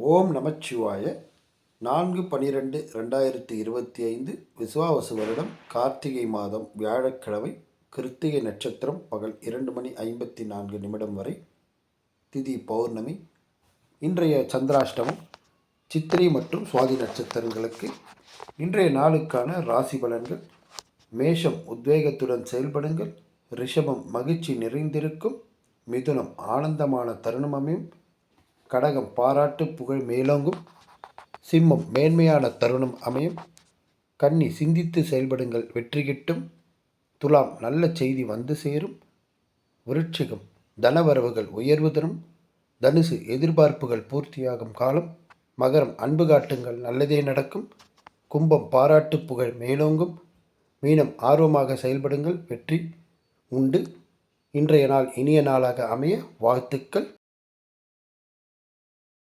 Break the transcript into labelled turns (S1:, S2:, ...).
S1: ஓம் நமச்சிவாய. 4/12/2025 விசுவாவசு வருடம் கார்த்திகை மாதம் வியாழக்கிழமை. கிருத்திகை நட்சத்திரம் பகல் 2:54 வரை. திதி பௌர்ணமி. இன்றைய சந்திராஷ்டமம். சித்திரை மற்றும் சுவாதி நட்சத்திரங்களுக்கு இன்றைய நாளுக்கான ராசி பலன்கள். மேஷம் உத்வேகத்துடன் செயல்படுங்கள். ரிஷபம் மகிழ்ச்சி நிறைந்திருக்கும். மிதுனம் ஆனந்தமான தருணம் அமையும். கடகம் பாராட்டு புகழ் மேலோங்கும். சிம்மம் மேன்மையான தருணம் அமையும். கன்னி சிந்தித்து செயல்படுங்கள், வெற்றி கிட்டும். துலாம் நல்ல செய்தி வந்து சேரும். விருட்சிகம் தனவரவுகள் உயர்வு தரும். தனுசு எதிர்பார்ப்புகள் பூர்த்தியாகும் காலம். மகரம் அன்பு காட்டுங்கள், நல்லதே நடக்கும். கும்பம் பாராட்டு புகழ் மேலோங்கும். மீனம் ஆர்வமாக செயல்படுங்கள், வெற்றி உண்டு. இன்றைய நாள் இனிய நாளாக அமைய வாழ்த்துக்கள்.